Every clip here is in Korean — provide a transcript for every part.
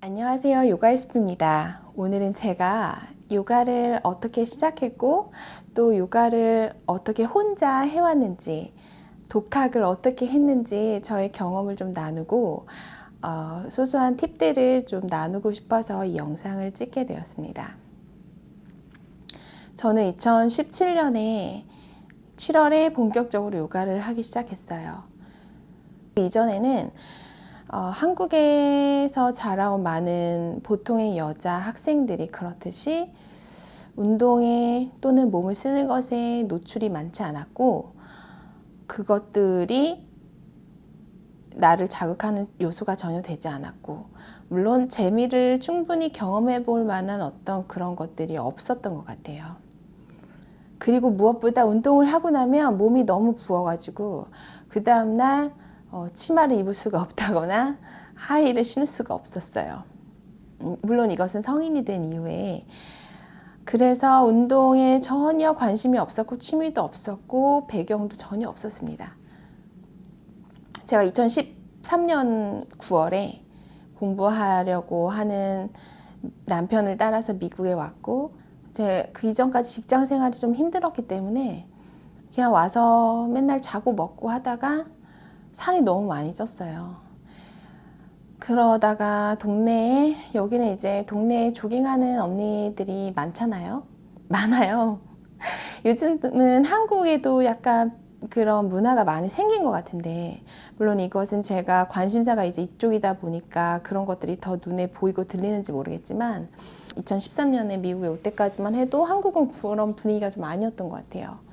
안녕하세요. 요가이스프입니다. 오늘은 제가 요가를 어떻게 시작했고 또 요가를 어떻게 혼자 해왔는지 독학을 어떻게 했는지 저의 경험을 좀 나누고 소소한 팁들을 좀 나누고 싶어서 이 영상을 찍게 되었습니다. 저는 2017년에 7월에 본격적으로 요가를 하기 시작했어요. 이전에는 한국에서 자라온 많은 보통의 여자 학생들이 그렇듯이 운동에 또는 몸을 쓰는 것에 노출이 많지 않았고 그것들이 나를 자극하는 요소가 전혀 되지 않았고 물론 재미를 충분히 경험해 볼 만한 어떤 그런 것들이 없었던 것 같아요. 그리고 무엇보다 운동을 하고 나면 몸이 너무 부어가지고 그 다음날 치마를 입을 수가 없다거나 하의를 신을 수가 없었어요. 물론 이것은 성인이 된 이후에 그래서 운동에 전혀 관심이 없었고 취미도 없었고 배경도 전혀 없었습니다. 제가 2013년 9월에 공부하려고 하는 남편을 따라서 미국에 왔고 그 이전까지 직장 생활이 좀 힘들었기 때문에 그냥 와서 맨날 자고 먹고 하다가 살이 너무 많이 쪘어요. 그러다가 여기는 이제 동네에 조깅하는 언니들이 많잖아요. 많아요. 요즘은 한국에도 약간 그런 문화가 많이 생긴 것 같은데 물론 이것은 제가 관심사가 이제 이쪽이다 보니까 그런 것들이 더 눈에 보이고 들리는지 모르겠지만 2013년에 미국에 올 때까지만 해도 한국은 그런 분위기가 좀 아니었던 것 같아요.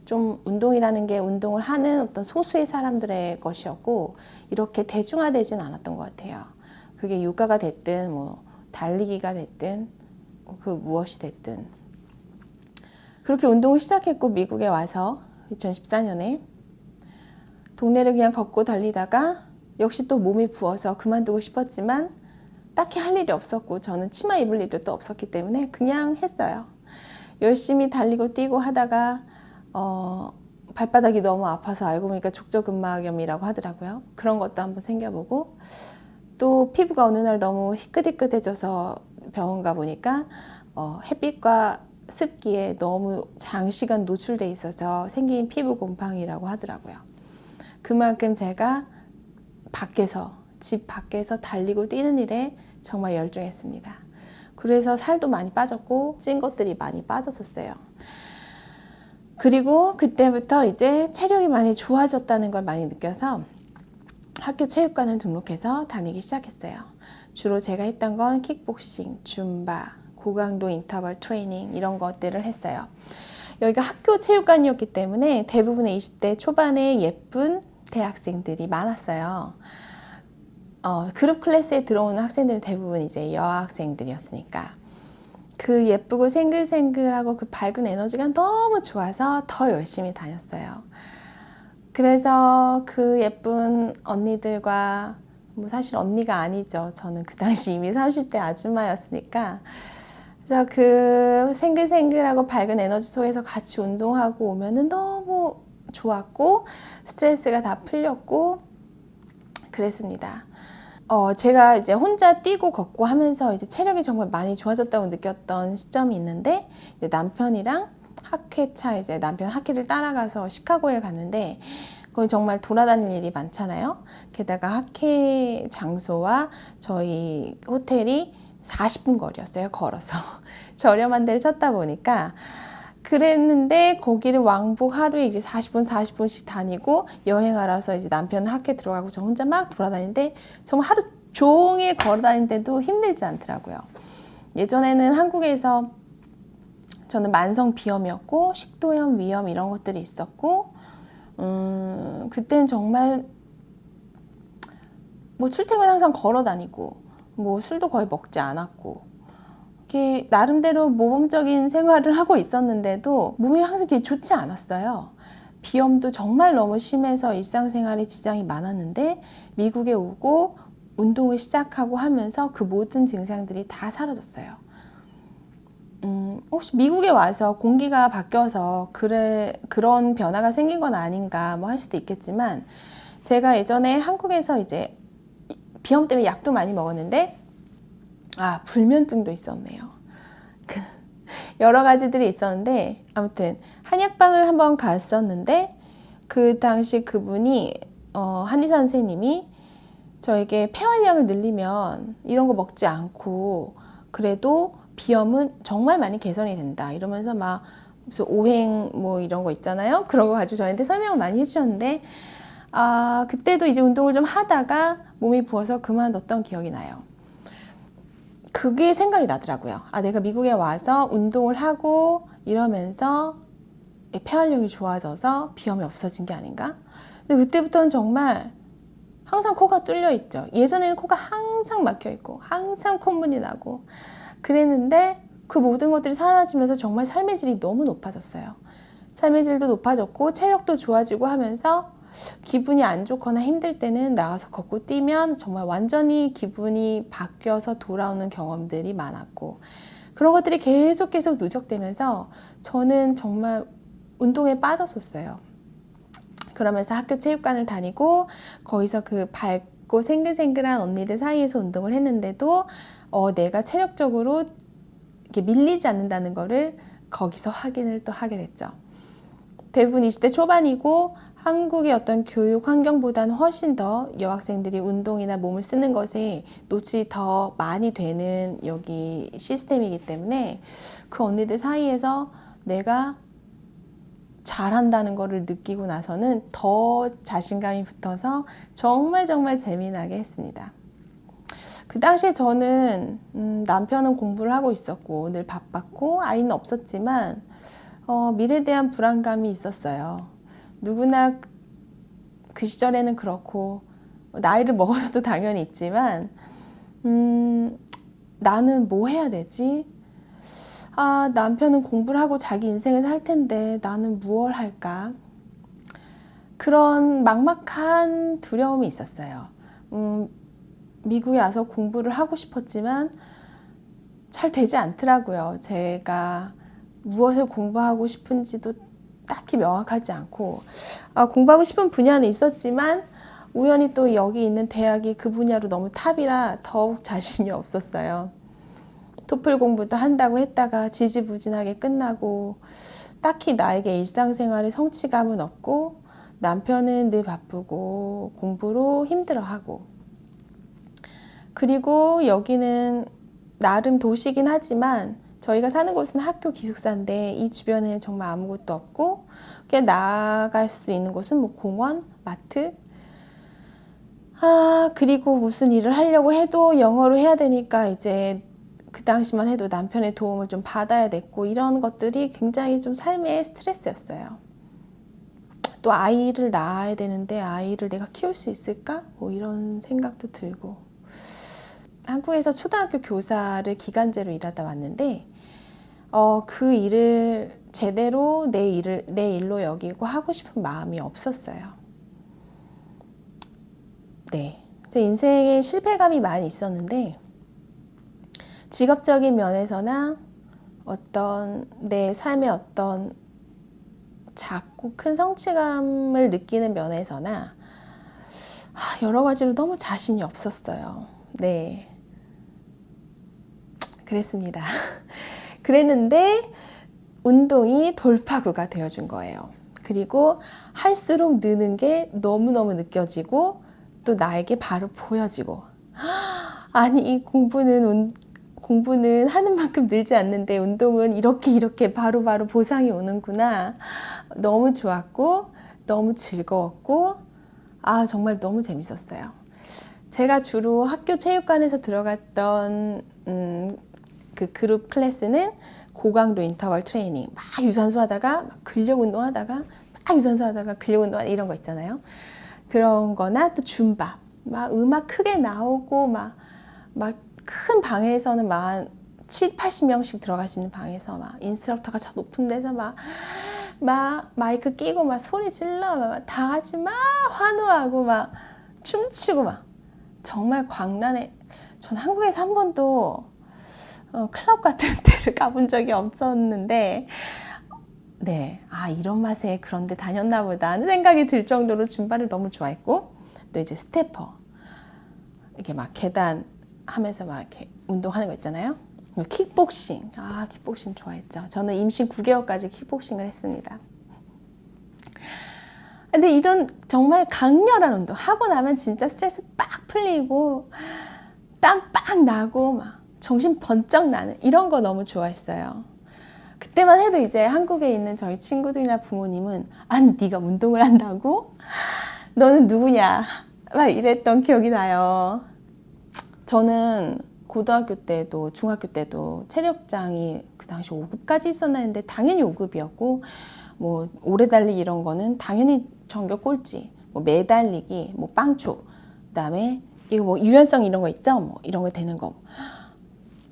좀 운동이라는 게 운동을 하는 어떤 소수의 사람들의 것이었고 이렇게 대중화되진 않았던 것 같아요. 그게 요가가 됐든 뭐 달리기가 됐든 그 무엇이 됐든 그렇게 운동을 시작했고 미국에 와서 2014년에 동네를 그냥 걷고 달리다가 역시 또 몸이 부어서 그만두고 싶었지만 딱히 할 일이 없었고 저는 치마 입을 일도 또 없었기 때문에 그냥 했어요. 열심히 달리고 뛰고 하다가 발바닥이 너무 아파서 알고 보니까 족저근막염이라고 하더라고요. 그런 것도 한번 생겨보고 또 피부가 어느 날 너무 희끗희끗해져서 병원 가보니까 햇빛과 습기에 너무 장시간 노출돼 있어서 생긴 피부 곰팡이라고 하더라고요. 그만큼 제가 집 밖에서 달리고 뛰는 일에 정말 열중했습니다. 그래서 살도 많이 빠졌고 찐 것들이 많이 빠졌었어요. 그리고 그때부터 이제 체력이 많이 좋아졌다는 걸 많이 느껴서 학교 체육관을 등록해서 다니기 시작했어요. 주로 제가 했던 건 킥복싱, 줌바, 고강도 인터벌 트레이닝 이런 것들을 했어요. 여기가 학교 체육관이었기 때문에 대부분의 20대 초반의 예쁜 대학생들이 많았어요. 그룹 클래스에 들어오는 학생들은 대부분 이제 여학생들이었으니까 그 예쁘고 생글생글하고 그 밝은 에너지가 너무 좋아서 더 열심히 다녔어요. 그래서 그 예쁜 언니들과 뭐 사실 언니가 아니죠. 저는 그 당시 이미 30대 아줌마였으니까 그래서 그 생글생글하고 밝은 에너지 속에서 같이 운동하고 오면은 너무 좋았고 스트레스가 다 풀렸고 그랬습니다. 제가 이제 혼자 뛰고 걷고 하면서 이제 체력이 정말 많이 좋아졌다고 느꼈던 시점이 있는데 이제 남편이랑 학회차 이제 남편 학회를 따라가서 시카고에 갔는데 거기 정말 돌아다닐 일이 많잖아요. 게다가 학회 장소와 저희 호텔이 40분 거리였어요. 걸어서 저렴한 데를 찾다 보니까 그랬는데 거기를 왕복 하루에 이제 40분씩 다니고 여행하러서 이제 남편은 학교에 들어가고 저 혼자 막 돌아다니는데 정말 하루 종일 걸어 다니는데도 힘들지 않더라고요. 예전에는 한국에서 저는 만성 비염이었고 식도염, 위염 이런 것들이 있었고 그땐 정말 뭐 출퇴근 항상 걸어 다니고 뭐 술도 거의 먹지 않았고 이렇게 나름대로 모범적인 생활을 하고 있었는데도 몸이 항상 이렇게 좋지 않았어요. 비염도 정말 너무 심해서 일상생활에 지장이 많았는데 미국에 오고 운동을 시작하고 하면서 그 모든 증상들이 다 사라졌어요. 혹시 미국에 와서 공기가 바뀌어서 그런 변화가 생긴 건 아닌가 뭐 할 수도 있겠지만 제가 예전에 한국에서 이제 비염 때문에 약도 많이 먹었는데 불면증도 있었네요. 여러 가지들이 있었는데 아무튼 한약방을 한번 갔었는데 그 당시 그분이 한의사 선생님이 저에게 폐활량을 늘리면 이런 거 먹지 않고 그래도 비염은 정말 많이 개선이 된다 이러면서 막 무슨 오행 뭐 이런 거 있잖아요. 그런 거 가지고 저한테 설명을 많이 해주셨는데 그때도 이제 운동을 좀 하다가 몸이 부어서 그만뒀던 기억이 나요. 그게 생각이 나더라고요. 내가 미국에 와서 운동을 하고 이러면서 폐활량이 좋아져서 비염이 없어진 게 아닌가? 근데 그때부터는 정말 항상 코가 뚫려 있죠. 예전에는 코가 항상 막혀 있고 항상 콧물이 나고 그랬는데 그 모든 것들이 사라지면서 정말 삶의 질이 너무 높아졌어요. 삶의 질도 높아졌고 체력도 좋아지고 하면서 기분이 안 좋거나 힘들 때는 나가서 걷고 뛰면 정말 완전히 기분이 바뀌어서 돌아오는 경험들이 많았고 그런 것들이 계속 누적되면서 저는 정말 운동에 빠졌었어요. 그러면서 학교 체육관을 다니고 거기서 그 밝고 생글생글한 언니들 사이에서 운동을 했는데도 내가 체력적으로 이렇게 밀리지 않는다는 거를 거기서 확인을 또 하게 됐죠. 대부분 20대 초반이고 한국의 어떤 교육 환경보다는 훨씬 더 여학생들이 운동이나 몸을 쓰는 것에 노출이 더 많이 되는 여기 시스템이기 때문에 그 언니들 사이에서 내가 잘한다는 거를 느끼고 나서는 더 자신감이 붙어서 정말 재미나게 했습니다. 그 당시에 저는 남편은 공부를 하고 있었고 늘 바빴고 아이는 없었지만 미래에 대한 불안감이 있었어요. 누구나 그 시절에는 그렇고 나이를 먹어서도 당연히 있지만 나는 뭐 해야 되지? 남편은 공부를 하고 자기 인생을 살 텐데 나는 무얼 할까? 그런 막막한 두려움이 있었어요. 미국에 와서 공부를 하고 싶었지만 잘 되지 않더라고요. 제가 무엇을 공부하고 싶은지도 딱히 명확하지 않고 공부하고 싶은 분야는 있었지만 우연히 또 여기 있는 대학이 그 분야로 너무 탑이라 더욱 자신이 없었어요. 토플 공부도 한다고 했다가 지지부진하게 끝나고 딱히 나에게 일상생활에 성취감은 없고 남편은 늘 바쁘고 공부로 힘들어하고 그리고 여기는 나름 도시긴 하지만 저희가 사는 곳은 학교 기숙사인데 이 주변에 정말 아무것도 없고 그냥 나갈 수 있는 곳은 뭐 공원, 마트 그리고 무슨 일을 하려고 해도 영어로 해야 되니까 이제 그 당시만 해도 남편의 도움을 좀 받아야 됐고 이런 것들이 굉장히 좀 삶의 스트레스였어요. 또 아이를 낳아야 되는데 아이를 내가 키울 수 있을까? 뭐 이런 생각도 들고 한국에서 초등학교 교사를 기간제로 일하다 왔는데 그 일을 제대로 내 일로 여기고 하고 싶은 마음이 없었어요. 네, 제 인생에 실패감이 많이 있었는데 직업적인 면에서나 어떤 내 삶의 어떤 작고 큰 성취감을 느끼는 면에서나 여러 가지로 너무 자신이 없었어요. 네, 그랬습니다. 그랬는데 운동이 돌파구가 되어준 거예요. 그리고 할수록 느는 게 너무너무 느껴지고 또 나에게 바로 보여지고 아니 이 공부는 하는 만큼 늘지 않는데 운동은 이렇게 바로 보상이 오는구나. 너무 좋았고 너무 즐거웠고 정말 너무 재밌었어요. 제가 주로 학교 체육관에서 들어갔던 그 그룹 클래스는 고강도 인터벌 트레이닝 막 유산소 하다가 막 근력 운동 하다가 막 유산소 하다가 근력 운동 이런 거 있잖아요. 그런 거나 또 줌바 막 음악 크게 나오고 막 큰 방에서는 막 7, 80명씩 들어갈 수 있는 방에서 막 인스트럭터가 저 높은 데서 막 마이크 끼고 막 소리 질러 막 다 같이 막 환호하고 막 춤추고 막 정말 광란해. 전 한국에서 한 번도 클럽 같은 데를 가본 적이 없었는데 네, 이런 맛에 그런 데 다녔나 보다 하는 생각이 들 정도로 줌바를 너무 좋아했고 또 이제 스태퍼 이렇게 막 계단 하면서 막 이렇게 운동하는 거 있잖아요. 킥복싱. 킥복싱 좋아했죠. 저는 임신 9개월까지 킥복싱을 했습니다. 근데 이런 정말 강렬한 운동 하고 나면 진짜 스트레스 빡 풀리고 땀 빡 나고 막 정신 번쩍 나는 이런 거 너무 좋아했어요. 그때만 해도 이제 한국에 있는 저희 친구들이나 부모님은 아니 네가 운동을 한다고? 너는 누구냐? 막 이랬던 기억이 나요. 저는 고등학교 때도 중학교 때도 체력장이 그 당시 5급까지 있었나 했는데 당연히 5급이었고 뭐 오래 달리기 이런 거는 당연히 전교 꼴찌, 뭐 매달리기, 뭐 빵초, 그다음에 이거 뭐 유연성 이런 거 있죠? 뭐 이런 거 되는 거.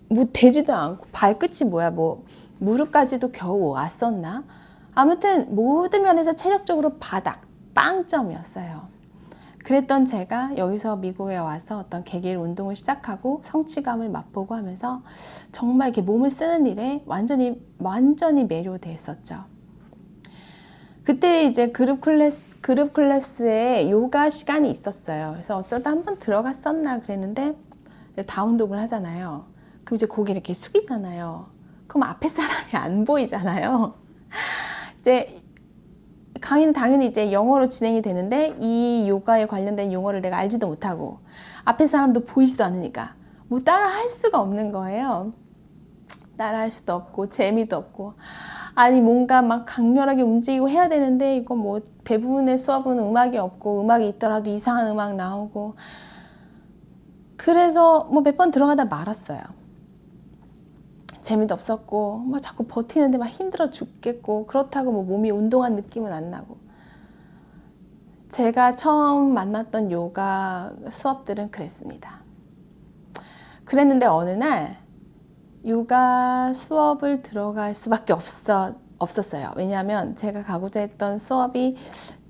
뭐 되지도 않고 발끝이 뭐야 뭐 무릎까지도 겨우 왔었나? 아무튼 모든 면에서 체력적으로 바닥, 빵점이었어요. 그랬던 제가 여기서 미국에 와서 어떤 개개인 운동을 시작하고 성취감을 맛보고 하면서 정말 이렇게 몸을 쓰는 일에 완전히 매료됐었죠. 그때 이제 그룹 클래스에 요가 시간이 있었어요. 그래서 어쩌다 한번 들어갔었나 그랬는데 다운독을 하잖아요. 그럼 이제 고개 이렇게 숙이잖아요. 그럼 앞에 사람이 안 보이잖아요. 이제 강의는 당연히 이제 영어로 진행이 되는데 이 요가에 관련된 용어를 내가 알지도 못하고 앞에 사람도 보이지도 않으니까 뭐 따라 할 수가 없는 거예요. 따라 할 수도 없고 재미도 없고 아니 뭔가 막 강렬하게 움직이고 해야 되는데 이거 뭐 대부분의 수업은 음악이 없고 음악이 있더라도 이상한 음악 나오고 그래서 뭐 몇 번 들어가다 말았어요. 재미도 없었고 막 자꾸 버티는데 막 힘들어 죽겠고 그렇다고 뭐 몸이 운동한 느낌은 안 나고 제가 처음 만났던 요가 수업들은 그랬습니다. 그랬는데 어느 날 요가 수업을 들어갈 수밖에 없었어요. 왜냐하면 제가 가고자 했던 수업이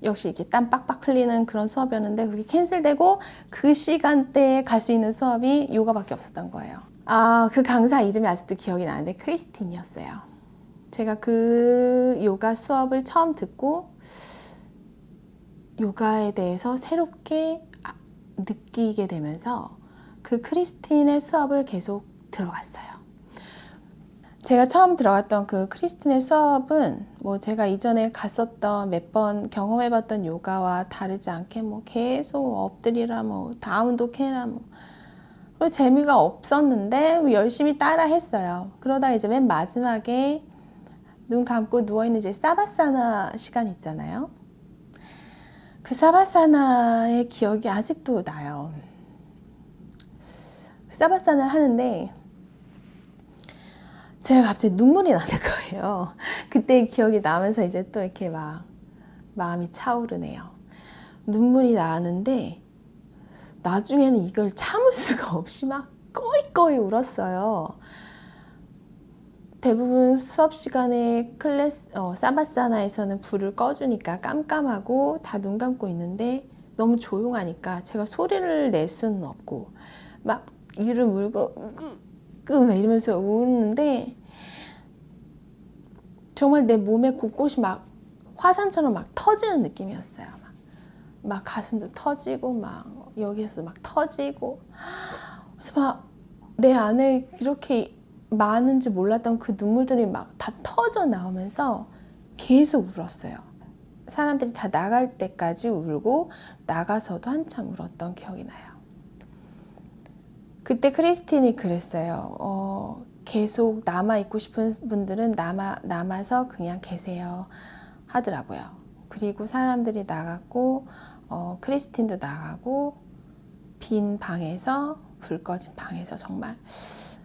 역시 이렇게 땀 빡빡 흘리는 그런 수업이었는데 그게 캔슬되고 그 시간대에 갈 수 있는 수업이 요가밖에 없었던 거예요. 그 강사 이름이 아직도 기억이 나는데 크리스틴이었어요. 제가 그 요가 수업을 처음 듣고 요가에 대해서 새롭게 느끼게 되면서 그 크리스틴의 수업을 계속 들어갔어요. 제가 처음 들어갔던 그 크리스틴의 수업은 뭐 제가 이전에 갔었던 몇 번 경험해봤던 요가와 다르지 않게 뭐 계속 엎드리라 뭐 다운독 해라 뭐 재미가 없었는데 열심히 따라 했어요. 그러다 이제 맨 마지막에 눈 감고 누워있는 이제 사바사나 시간 있잖아요. 그 사바사나의 기억이 아직도 나요. 사바사나를 하는데 제가 갑자기 눈물이 나는 거예요. 그때 기억이 나면서 이제 또 이렇게 막 마음이 차오르네요. 눈물이 나는데 나중에는 이걸 참을 수가 없이 막 꺼이꺼이 울었어요. 대부분 수업 시간에 사바사나에서는 불을 꺼주니까 깜깜하고 다 눈 감고 있는데 너무 조용하니까 제가 소리를 낼 수는 없고 막 이를 물고 막 이러면서 우는데 정말 내 몸의 곳곳이 막 화산처럼 막 터지는 느낌이었어요. 막 가슴도 터지고 막 여기서도 막 터지고 그래서 막 내 안에 이렇게 많은지 몰랐던 그 눈물들이 막 다 터져 나오면서 계속 울었어요. 사람들이 다 나갈 때까지 울고 나가서도 한참 울었던 기억이 나요. 그때 크리스틴이 그랬어요. 계속 남아있고 싶은 분들은 남아서 그냥 계세요 하더라고요. 그리고 사람들이 나갔고 크리스틴도 나가고 빈 방에서 불 꺼진 방에서 정말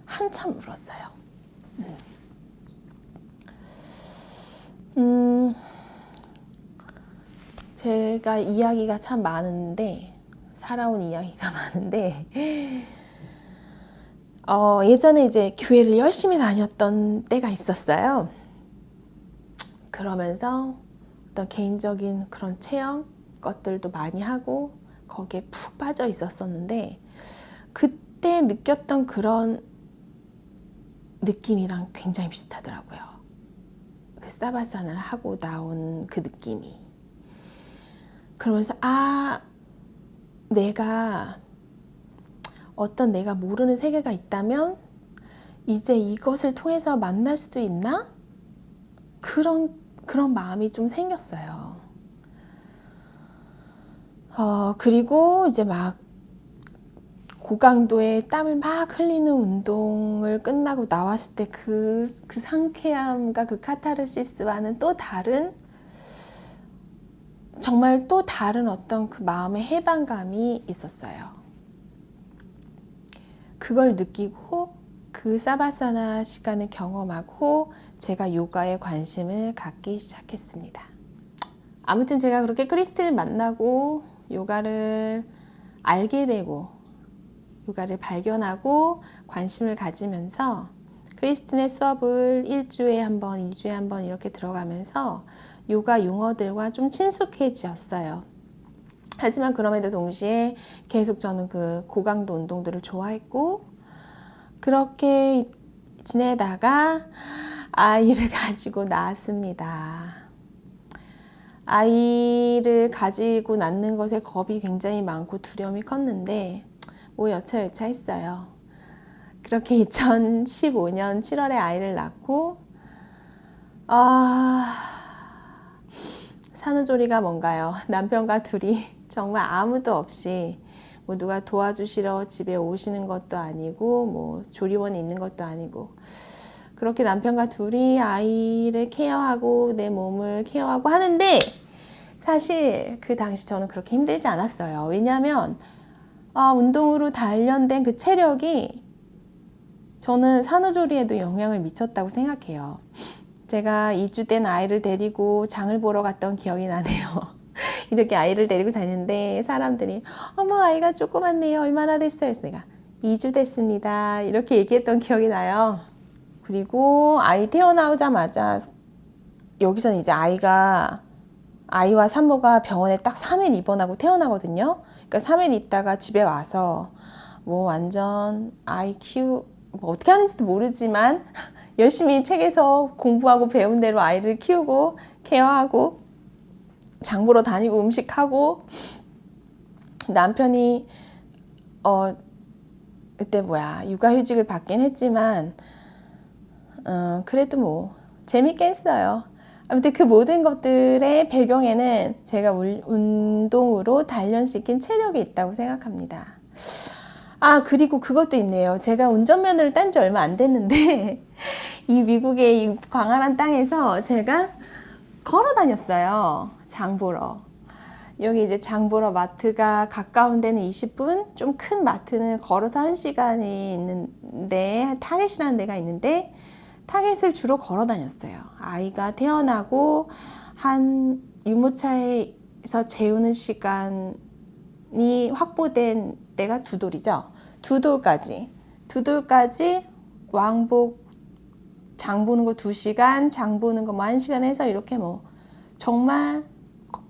한참 울었어요. 제가 이야기가 참 많은데 살아온 이야기가 많은데 예전에 이제 교회를 열심히 다녔던 때가 있었어요. 그러면서 어떤 개인적인 그런 체험 것들도 많이 하고 거기에 푹 빠져 있었었는데 그때 느꼈던 그런 느낌이랑 굉장히 비슷하더라고요. 그 사바산을 하고 나온 그 느낌이. 그러면서 내가 어떤 내가 모르는 세계가 있다면 이제 이것을 통해서 만날 수도 있나? 그런 마음이 좀 생겼어요. 그리고 이제 막 고강도의 땀을 막 흘리는 운동을 끝나고 나왔을 때 그 상쾌함과 그 카타르시스와는 또 다른, 정말 또 다른 어떤 그 마음의 해방감이 있었어요. 그걸 느끼고 그 사바사나 시간을 경험하고 제가 요가에 관심을 갖기 시작했습니다. 아무튼 제가 그렇게 크리스틴을 만나고 요가를 알게 되고 요가를 발견하고 관심을 가지면서 크리스틴의 수업을 1주에 한 번, 2주에 한 번 이렇게 들어가면서 요가 용어들과 좀 친숙해졌어요. 하지만 그럼에도 동시에 계속 저는 그 고강도 운동들을 좋아했고, 그렇게 지내다가 아이를 가지고 낳았습니다. 아이를 가지고 낳는 것에 겁이 굉장히 많고 두려움이 컸는데 뭐 여차여차했어요. 그렇게 2015년 7월에 아이를 낳고 산후조리가 뭔가요? 남편과 둘이 정말 아무도 없이 뭐 누가 도와주시러 집에 오시는 것도 아니고 뭐 조리원이 있는 것도 아니고 그렇게 남편과 둘이 아이를 케어하고 내 몸을 케어하고 하는데 사실 그 당시 저는 그렇게 힘들지 않았어요. 왜냐하면 운동으로 단련된 그 체력이 저는 산후조리에도 영향을 미쳤다고 생각해요. 제가 2주 된 아이를 데리고 장을 보러 갔던 기억이 나네요. 이렇게 아이를 데리고 다니는데 사람들이 어머 아이가 조그맣네요. 얼마나 됐어요? 그래서 내가 2주 됐습니다. 이렇게 얘기했던 기억이 나요. 그리고 아이 태어나자마자 여기서는 이제 아이와 산모가 병원에 딱 3일 입원하고 태어나거든요. 그러니까 3일 있다가 집에 와서 뭐 완전 뭐 어떻게 하는지도 모르지만 열심히 책에서 공부하고 배운 대로 아이를 키우고 케어하고 장 보러 다니고 음식하고 남편이 그때 육아휴직을 받긴 했지만 그래도 뭐 재밌게 했어요. 아무튼 그 모든 것들의 배경에는 제가 운동으로 단련시킨 체력이 있다고 생각합니다. 그리고 그것도 있네요. 제가 운전면허를 딴 지 얼마 안 됐는데 이 미국의 이 광활한 땅에서 제가 걸어 다녔어요. 장 보러. 여기 이제 장 보러 마트가 가까운 데는 20분, 좀 큰 마트는 걸어서 1시간이 있는데 타겟이라는 데가 있는데 타겟을 주로 걸어 다녔어요. 아이가 태어나고 한 유모차에서 재우는 시간이 확보된 때가 2돌이죠. 2돌까지 왕복 장 보는 거 2시간, 장 보는 거 뭐 1시간 해서 이렇게 뭐 정말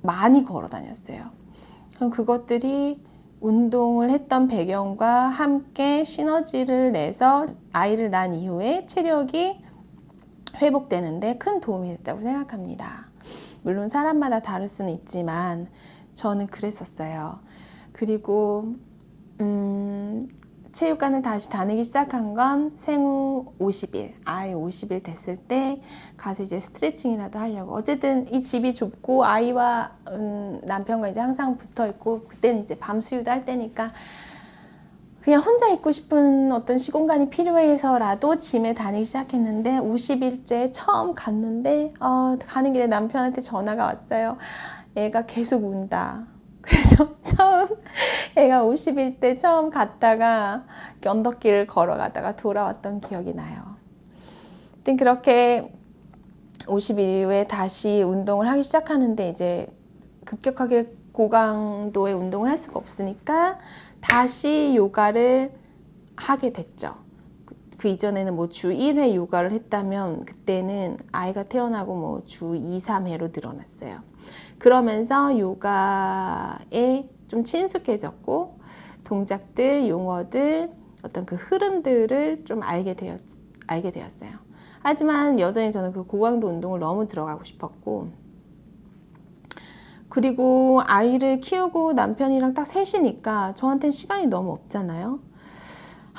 많이 걸어 다녔어요. 그럼 그것들이 운동을 했던 배경과 함께 시너지를 내서 아이를 낳은 이후에 체력이 회복되는데 큰 도움이 됐다고 생각합니다. 물론 사람마다 다를 수는 있지만 저는 그랬었어요. 그리고 체육관을 다시 다니기 시작한 건 생후 50일, 아이 50일 됐을 때 가서 이제 스트레칭이라도 하려고. 어쨌든 이 집이 좁고 아이와 남편과 이제 항상 붙어 있고 그때는 이제 밤 수유도 할 때니까 그냥 혼자 있고 싶은 어떤 시공간이 필요해서라도 짐에 다니기 시작했는데 50일째 처음 갔는데 가는 길에 남편한테 전화가 왔어요. 애가 계속 운다. 그래서 처음 애가 50일 때 처음 갔다가 언덕길을 걸어가다가 돌아왔던 기억이 나요. 하여튼 그렇게 50일 이후에 다시 운동을 하기 시작하는데 이제 급격하게 고강도의 운동을 할 수가 없으니까 다시 요가를 하게 됐죠. 그 이전에는 뭐 주 1회 요가를 했다면 그때는 아이가 태어나고 뭐 주 2, 3회로 늘어났어요. 그러면서 요가에 좀 친숙해졌고 동작들, 용어들, 어떤 그 흐름들을 좀 알게 되었어요. 하지만 여전히 저는 그 고강도 운동을 너무 들어가고 싶었고 그리고 아이를 키우고 남편이랑 딱 셋이니까 저한테는 시간이 너무 없잖아요.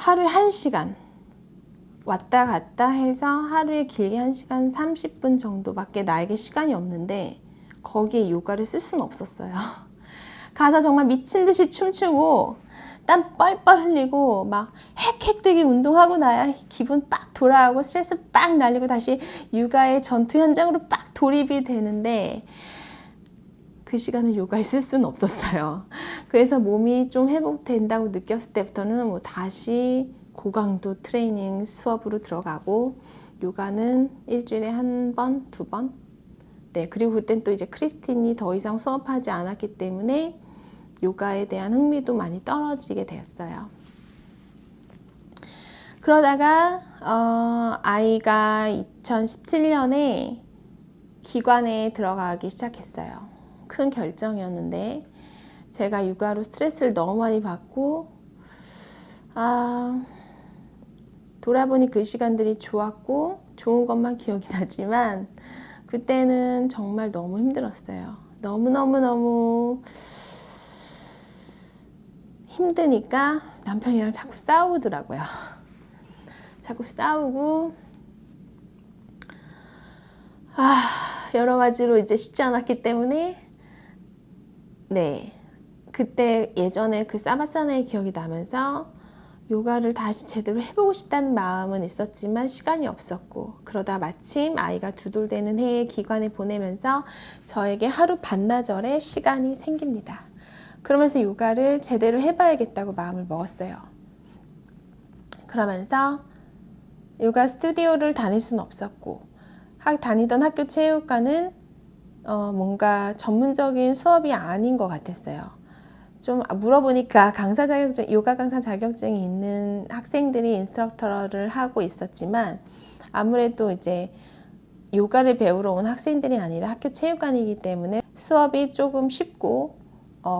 하루에 1시간 왔다 갔다 해서 하루에 길게 1시간 30분 정도밖에 나에게 시간이 없는데 거기에 요가를 쓸 수는 없었어요. 가서 정말 미친 듯이 춤추고 땀 뻘뻘 흘리고 막 헥헥대기 운동하고 나야 기분 빡 돌아오고 스트레스 빡 날리고 다시 육아의 전투 현장으로 빡 돌입이 되는데 그 시간을 요가에 쓸 수는 없었어요. 그래서 몸이 좀 회복된다고 느꼈을 때부터는 뭐 다시 고강도 트레이닝 수업으로 들어가고 요가는 일주일에 1번, 2번. 네, 그리고 그땐 또 이제 크리스틴이 더 이상 수업하지 않았기 때문에 요가에 대한 흥미도 많이 떨어지게 되었어요. 그러다가 아이가 2017년에 기관에 들어가기 시작했어요. 큰 결정이었는데 제가 육아로 스트레스를 너무 많이 받고 돌아보니 그 시간들이 좋았고 좋은 것만 기억이 나지만 그때는 정말 너무 힘들었어요. 너무너무너무 힘드니까 남편이랑 자꾸 싸우더라고요. 자꾸 싸우고 여러 가지로 이제 쉽지 않았기 때문에 네, 그때 예전에 그 사바사나의 기억이 나면서 요가를 다시 제대로 해보고 싶다는 마음은 있었지만 시간이 없었고 그러다 마침 아이가 2돌 되는 해에 기관에 보내면서 저에게 하루 반나절의 시간이 생깁니다. 그러면서 요가를 제대로 해봐야겠다고 마음을 먹었어요. 그러면서 요가 스튜디오를 다닐 수는 없었고 다니던 학교 체육관은 뭔가 전문적인 수업이 아닌 것 같았어요. 좀 물어보니까 강사 자격증, 요가 강사 자격증이 있는 학생들이 인스트럭터를 하고 있었지만 아무래도 이제 요가를 배우러 온 학생들이 아니라 학교 체육관이기 때문에 수업이 조금 쉽고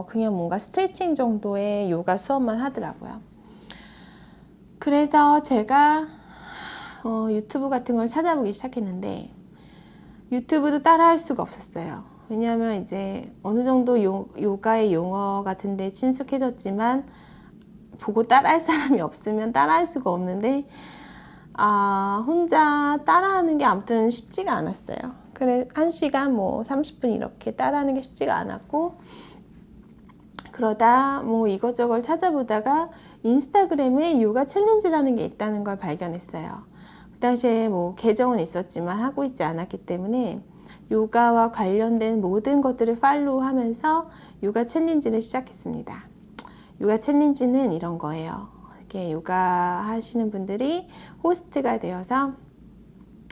그냥 뭔가 스트레칭 정도의 요가 수업만 하더라고요. 그래서 제가 유튜브 같은 걸 찾아보기 시작했는데 유튜브도 따라 할 수가 없었어요. 왜냐하면 이제 어느 정도 요가의 용어 같은데 친숙해졌지만 보고 따라할 사람이 없으면 따라할 수가 없는데 혼자 따라하는 게 아무튼 쉽지가 않았어요. 그래 1시간 뭐 30분 이렇게 따라하는 게 쉽지가 않았고 그러다 뭐 이것저것 찾아보다가 인스타그램에 요가 챌린지라는 게 있다는 걸 발견했어요. 그 당시에 뭐 계정은 있었지만 하고 있지 않았기 때문에 요가와 관련된 모든 것들을 팔로우하면서 요가 챌린지를 시작했습니다. 요가 챌린지는 이런 거예요. 이렇게 요가 하시는 분들이 호스트가 되어서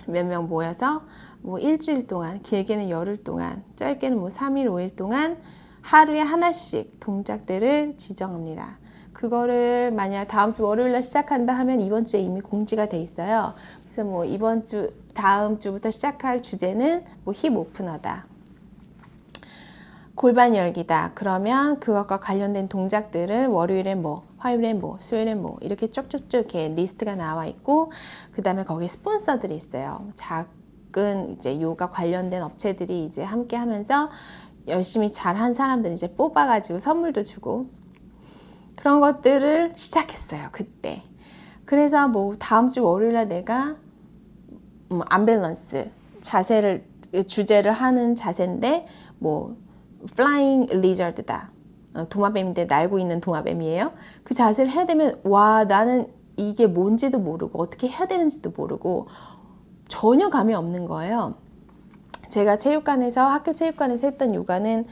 몇 명 모여서 뭐 일주일 동안, 길게는 열흘 동안, 짧게는 뭐 3일, 5일 동안 하루에 하나씩 동작들을 지정합니다. 그거를 만약 다음 주 월요일날 시작한다 하면 이번 주에 이미 공지가 돼 있어요. 그래서 뭐 이번 주 다음 주부터 시작할 주제는 뭐 힙 오프너다, 골반 열기다. 그러면 그것과 관련된 동작들을 월요일엔 뭐, 화요일엔 뭐, 수요일엔 뭐 이렇게 쭉쭉쭉 이렇게 리스트가 나와 있고 그 다음에 거기에 스폰서들이 있어요. 작은 이제 요가 관련된 업체들이 이제 함께 하면서 열심히 잘한 사람들 이제 뽑아가지고 선물도 주고 그런 것들을 시작했어요. 그때. 그래서 뭐 다음 주 월요일날 내가 언밸런스 자세를 주제를 하는 자세인데 뭐 flying lizard다. 도마뱀인데 날고 있는 도마뱀이에요. 그 자세를 해야 되면 와 나는 이게 뭔지도 모르고 어떻게 해야 되는지도 모르고 전혀 감이 없는 거예요. 제가 체육관에서 학교 체육관에서 했던 요가는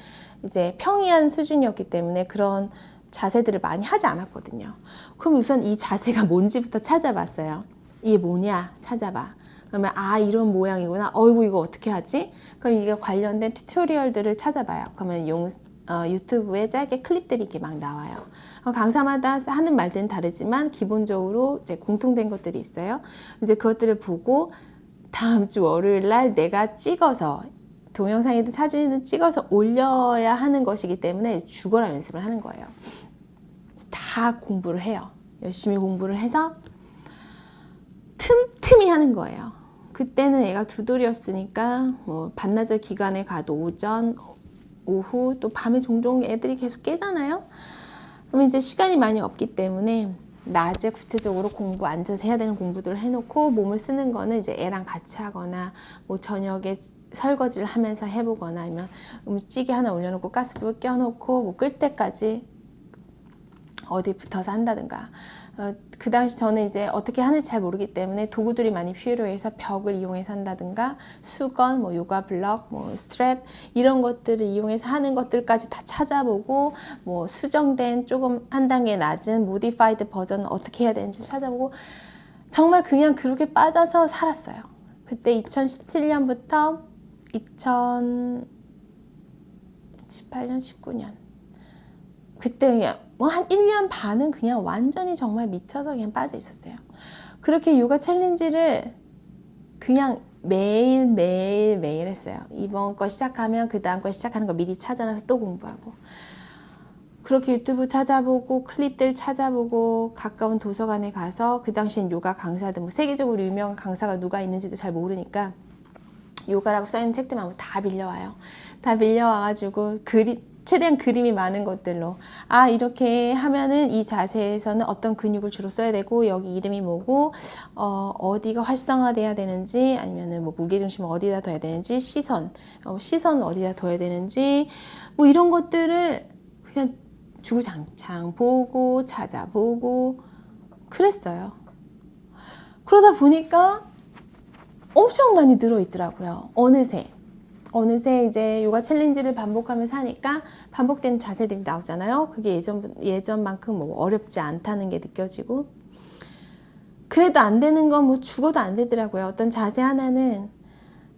이제 평이한 수준이었기 때문에 그런 자세들을 많이 하지 않았거든요. 그럼 우선 이 자세가 뭔지부터 찾아봤어요. 이게 뭐냐 찾아봐. 그러면 이런 모양이구나. 어이구 이거 어떻게 하지? 그럼 이게 관련된 튜토리얼들을 찾아봐요. 그러면 유튜브에 짧게 클립들이 이렇게 막 나와요. 강사마다 하는 말들은 다르지만 기본적으로 이제 공통된 것들이 있어요. 이제 그것들을 보고 다음 주 월요일 날 내가 찍어서 동영상이든 사진이든 찍어서 올려야 하는 것이기 때문에 죽어라 연습을 하는 거예요. 다 공부를 해요. 열심히 공부를 해서 틈틈이 하는 거예요. 그때는 애가 2돌이었으니까 뭐 반나절 기간에 가도 오전, 오후 또 밤에 종종 애들이 계속 깨잖아요. 그럼 이제 시간이 많이 없기 때문에 낮에 구체적으로 공부, 앉아서 해야 되는 공부들을 해놓고 몸을 쓰는 거는 이제 애랑 같이 하거나 뭐 저녁에 설거지를 하면서 해보거나 아니면 찌개 하나 올려놓고 가스불 껴놓고 뭐 끌 때까지 어디 붙어서 한다든가. 그 당시 저는 이제 어떻게 하는지 잘 모르기 때문에 도구들이 많이 필요해서 벽을 이용해서 한다든가 수건, 뭐 요가 블럭, 뭐 스트랩 이런 것들을 이용해서 하는 것들까지 다 찾아보고 뭐 수정된 조금 한 단계 낮은 모디파이드 버전은 어떻게 해야 되는지 찾아보고 정말 그냥 그렇게 빠져서 살았어요. 그때 2017년부터 2018년, 19년 그때 그냥 한 1년 반은 그냥 완전히 정말 미쳐서 그냥 빠져 있었어요. 그렇게 요가 챌린지를 그냥 매일 했어요. 이번 거 시작하면 그 다음 거 시작하는 거 미리 찾아놔서 또 공부하고 그렇게 유튜브 찾아보고 클립들 찾아보고 가까운 도서관에 가서 그 당시엔 요가 강사들 뭐 세계적으로 유명한 강사가 누가 있는지도 잘 모르니까 요가라고 써있는 책들만 다 빌려와요. 다 빌려와가지고 최대한 그림이 많은 것들로 이렇게 하면은 이 자세에서는 어떤 근육을 주로 써야 되고 여기 이름이 뭐고 어디가 활성화돼야 되는지 아니면은 뭐 무게중심을 어디다 둬야 되는지 시선 어디다 둬야 되는지 뭐 이런 것들을 그냥 주구장창 보고 찾아보고 그랬어요. 그러다 보니까 엄청 많이 늘어있더라고요. 어느새 이제 요가 챌린지를 반복하면서 하니까 반복된 자세들이 나오잖아요. 그게 예전만큼 뭐 어렵지 않다는 게 느껴지고 그래도 안 되는 건 뭐 죽어도 안 되더라고요. 어떤 자세 하나는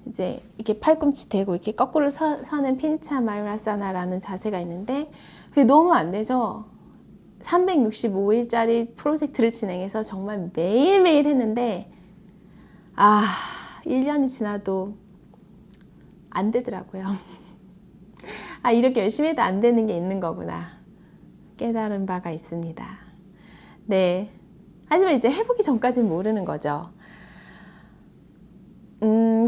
이제 이렇게 팔꿈치 대고 이렇게 거꾸로 서는 핀차 마유라사나라는 자세가 있는데 그게 너무 안 돼서 365일짜리 프로젝트를 진행해서 정말 매일매일 했는데 1년이 지나도 안 되더라고요. 이렇게 열심히 해도 안 되는 게 있는 거구나 깨달은 바가 있습니다. 네. 하지만 이제 해보기 전까지는 모르는 거죠.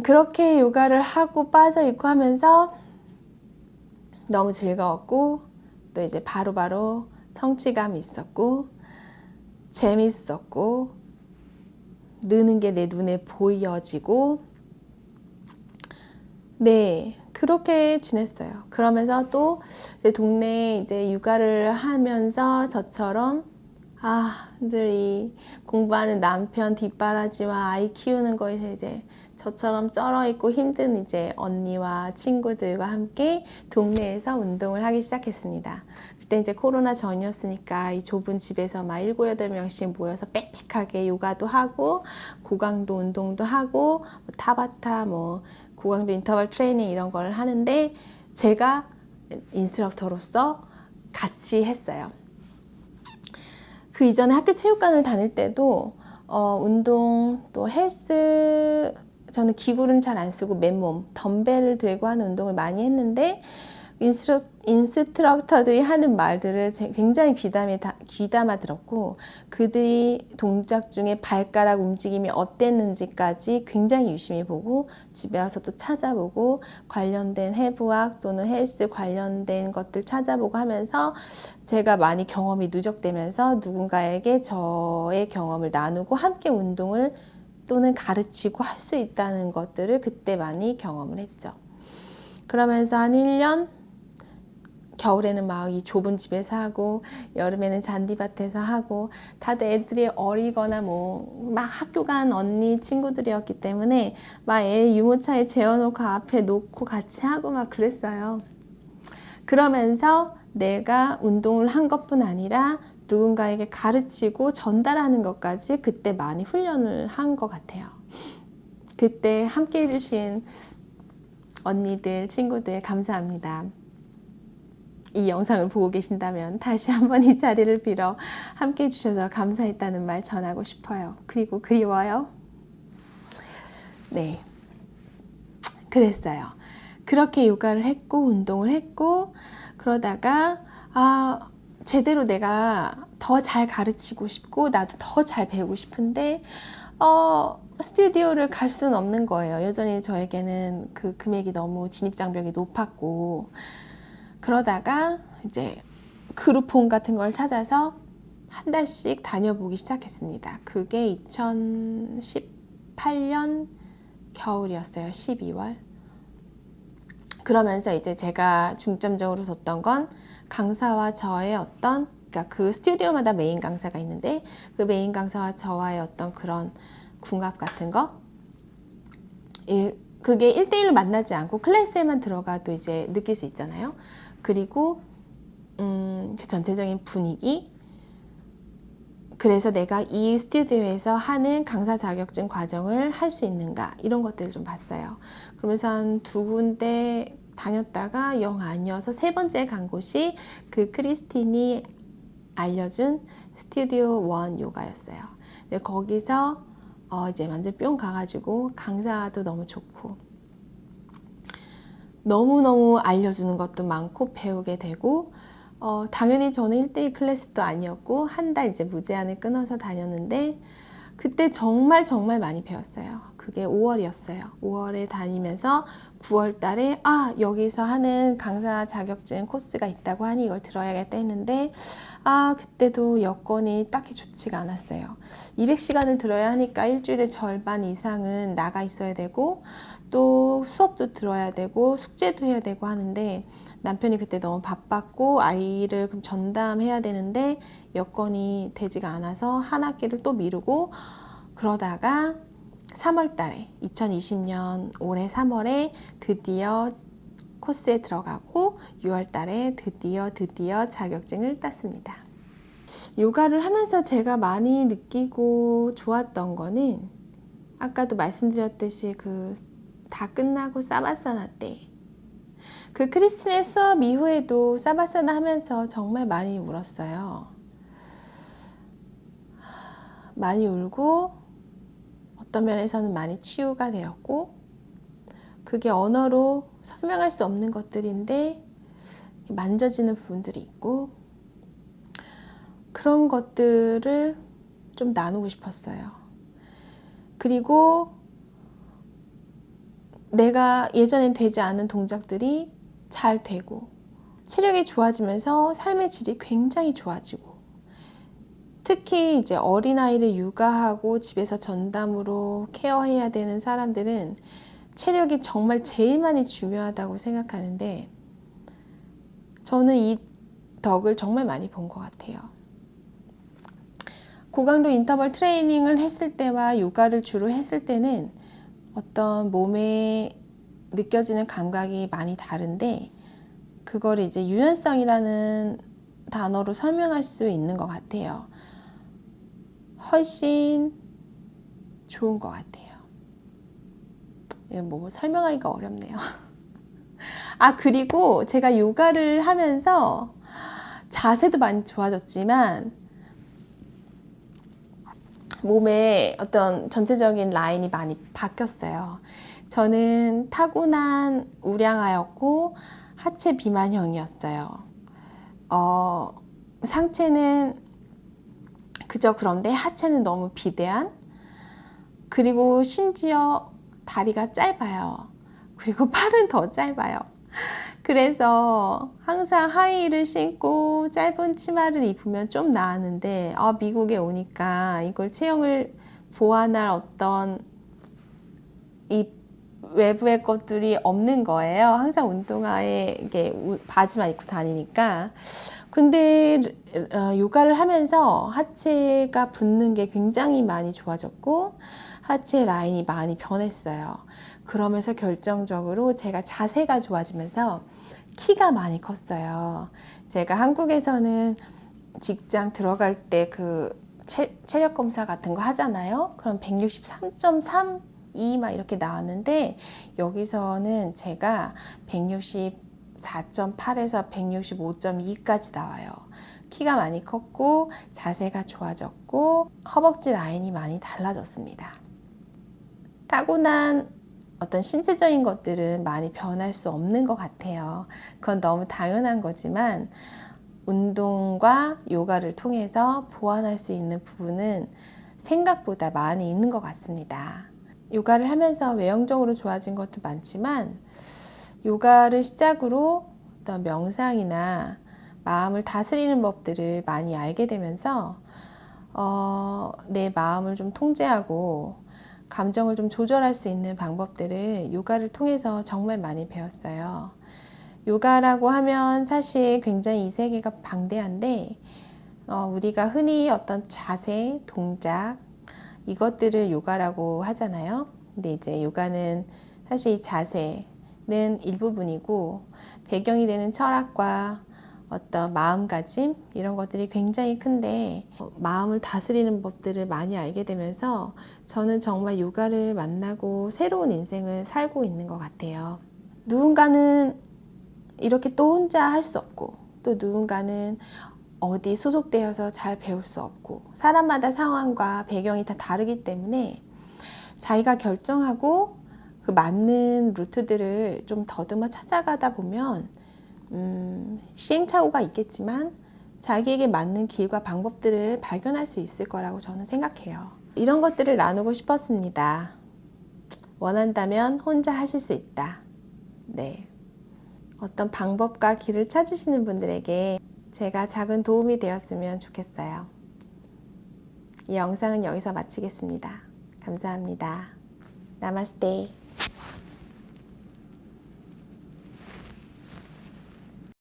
그렇게 요가를 하고 빠져있고 하면서 너무 즐거웠고 또 이제 바로바로 성취감이 있었고 재밌었고 느는 게 내 눈에 보여지고 네, 그렇게 지냈어요. 그러면서 또 동네에 이제 육아를 하면서 저처럼 늘 이 공부하는 남편 뒷바라지와 아이 키우는 거에서 이제 저처럼 쩔어있고 힘든 이제 언니와 친구들과 함께 동네에서 운동을 하기 시작했습니다. 그때 이제 코로나 전이었으니까 이 좁은 집에서 막 7, 8명씩 모여서 빽빽하게 요가도 하고 고강도 운동도 하고 뭐 타바타 고강도 인터벌 트레이닝 이런 걸 하는데 제가 인스트럭터로서 같이 했어요. 그 이전에 학교 체육관을 다닐 때도 운동 또 헬스 저는 기구는 잘 안 쓰고 맨몸 덤벨을 들고 하는 운동을 많이 했는데 인스트럭터들이 하는 말들을 굉장히 귀담아 들었고 그들이 동작 중에 발가락 움직임이 어땠는지까지 굉장히 유심히 보고 집에 와서 또 찾아보고 관련된 해부학 또는 헬스 관련된 것들 찾아보고 하면서 제가 많이 경험이 누적되면서 누군가에게 저의 경험을 나누고 함께 운동을 또는 가르치고 할 수 있다는 것들을 그때 많이 경험을 했죠. 그러면서 한 1년 겨울에는 막 이 좁은 집에서 하고 여름에는 잔디밭에서 하고 다들 애들이 어리거나 막 학교 간 언니 친구들이었기 때문에 막 애 유모차에 재워놓고 앞에 놓고 같이 하고 막 그랬어요. 그러면서 내가 운동을 한 것뿐 아니라 누군가에게 가르치고 전달하는 것까지 그때 많이 훈련을 한 것 같아요. 그때 함께 해주신 언니들, 친구들 감사합니다. 이 영상을 보고 계신다면 다시 한번 이 자리를 빌어 함께 해주셔서 감사했다는 말 전하고 싶어요. 그리고 그리워요. 네, 그랬어요. 그렇게 요가를 했고 운동을 했고 그러다가 제대로 내가 더 잘 가르치고 싶고 나도 더 잘 배우고 싶은데 스튜디오를 갈 수는 없는 거예요. 여전히 저에게는 그 금액이 너무 진입장벽이 높았고 그러다가 이제 그룹폰 같은 걸 찾아서 한 달씩 다녀보기 시작했습니다. 그게 2018년 겨울이었어요. 12월. 그러면서 이제 제가 중점적으로 뒀던 건 강사와 저의 어떤, 그러니까 그 스튜디오마다 메인 강사가 있는데 그 메인 강사와 저와의 어떤 그런 궁합 같은 거, 그게 1대1로 만나지 않고 클래스에만 들어가도 이제 느낄 수 있잖아요. 그리고 그 전체적인 분위기, 그래서 내가 이 스튜디오에서 하는 강사 자격증 과정을 할 수 있는가, 이런 것들을 좀 봤어요. 그러면서 한 2군데 다녔다가 영 아니어서 3번째 간 곳이 그 크리스틴이 알려준 스튜디오 원 요가였어요. 근데 거기서 이제 완전 뿅 가가지고 강사도 너무 좋고 너무너무 알려주는 것도 많고 배우게 되고, 당연히 저는 1대1 클래스도 아니었고 한 달 이제 무제한을 끊어서 다녔는데 그때 정말 많이 배웠어요. 그게 5월이었어요. 5월에 다니면서 9월 달에 여기서 하는 강사 자격증 코스가 있다고 하니 이걸 들어야겠다 했는데 그때도 여건이 딱히 좋지가 않았어요. 200시간을 들어야 하니까 일주일에 절반 이상은 나가 있어야 되고 또 수업도 들어야 되고 숙제도 해야 되고 하는데 남편이 그때 너무 바빴고 아이를 그럼 전담해야 되는데 여건이 되지가 않아서 한 학기를 또 미루고, 그러다가 3월 달에 2020년 올해 3월에 드디어 코스에 들어가고 6월 달에 드디어 자격증을 땄습니다. 요가를 하면서 제가 많이 느끼고 좋았던 거는 아까도 말씀드렸듯이 다 끝나고 사바사나 때 그 크리스틴의 수업 이후에도 사바사나 하면서 정말 많이 울었어요. 많이 울고 어떤 면에서는 많이 치유가 되었고, 그게 언어로 설명할 수 없는 것들인데 만져지는 부분들이 있고, 그런 것들을 좀 나누고 싶었어요. 그리고 내가 예전엔 되지 않은 동작들이 잘 되고 체력이 좋아지면서 삶의 질이 굉장히 좋아지고, 특히 이제 어린아이를 육아하고 집에서 전담으로 케어해야 되는 사람들은 체력이 정말 제일 많이 중요하다고 생각하는데 저는 이 덕을 정말 많이 본 것 같아요. 고강도 인터벌 트레이닝을 했을 때와 요가를 주로 했을 때는 어떤 몸에 느껴지는 감각이 많이 다른데 그거를 이제 유연성이라는 단어로 설명할 수 있는 것 같아요. 훨씬 좋은 것 같아요. 뭐 설명하기가 어렵네요. 그리고 제가 요가를 하면서 자세도 많이 좋아졌지만 몸에 어떤 전체적인 라인이 많이 바뀌었어요. 저는 타고난 우량하였고 하체 비만형이었어요. 상체는 그저 그런데 하체는 너무 비대한, 그리고 심지어 다리가 짧아요. 그리고 팔은 더 짧아요. 그래서 항상 하이힐을 신고 짧은 치마를 입으면 좀 나았는데 미국에 오니까 이걸 체형을 보완할 어떤 이 외부의 것들이 없는 거예요. 항상 운동화에 이게 바지만 입고 다니니까. 근데 요가를 하면서 하체가 붙는 게 굉장히 많이 좋아졌고 하체 라인이 많이 변했어요. 그러면서 결정적으로 제가 자세가 좋아지면서 키가 많이 컸어요. 제가 한국에서는 직장 들어갈 때 체력 검사 같은 거 하잖아요. 그럼 163.3 막 이렇게 나왔는데 여기서는 제가 164.8에서 165.2까지 나와요. 키가 많이 컸고 자세가 좋아졌고 허벅지 라인이 많이 달라졌습니다. 타고난 어떤 신체적인 것들은 많이 변할 수 없는 것 같아요. 그건 너무 당연한 거지만 운동과 요가를 통해서 보완할 수 있는 부분은 생각보다 많이 있는 것 같습니다. 요가를 하면서 외형적으로 좋아진 것도 많지만 요가를 시작으로 어떤 명상이나 마음을 다스리는 법들을 많이 알게 되면서 내 마음을 좀 통제하고 감정을 좀 조절할 수 있는 방법들을 요가를 통해서 정말 많이 배웠어요. 요가라고 하면 사실 굉장히 이 세계가 방대한데 우리가 흔히 어떤 자세, 동작 이것들을 요가라고 하잖아요. 근데 이제 요가는 사실 이 자세는 일부분이고 배경이 되는 철학과 어떤 마음가짐 이런 것들이 굉장히 큰데 마음을 다스리는 법들을 많이 알게 되면서 저는 정말 요가를 만나고 새로운 인생을 살고 있는 것 같아요. 누군가는 이렇게 또 혼자 할 수 없고 또 누군가는 어디 소속되어서 잘 배울 수 없고 사람마다 상황과 배경이 다 다르기 때문에 자기가 결정하고 그 맞는 루트들을 좀 더듬어 찾아가다 보면 시행착오가 있겠지만 자기에게 맞는 길과 방법들을 발견할 수 있을 거라고 저는 생각해요. 이런 것들을 나누고 싶었습니다. 원한다면 혼자 하실 수 있다. 네. 어떤 방법과 길을 찾으시는 분들에게 제가 작은 도움이 되었으면 좋겠어요. 이 영상은 여기서 마치겠습니다. 감사합니다. 나마스테.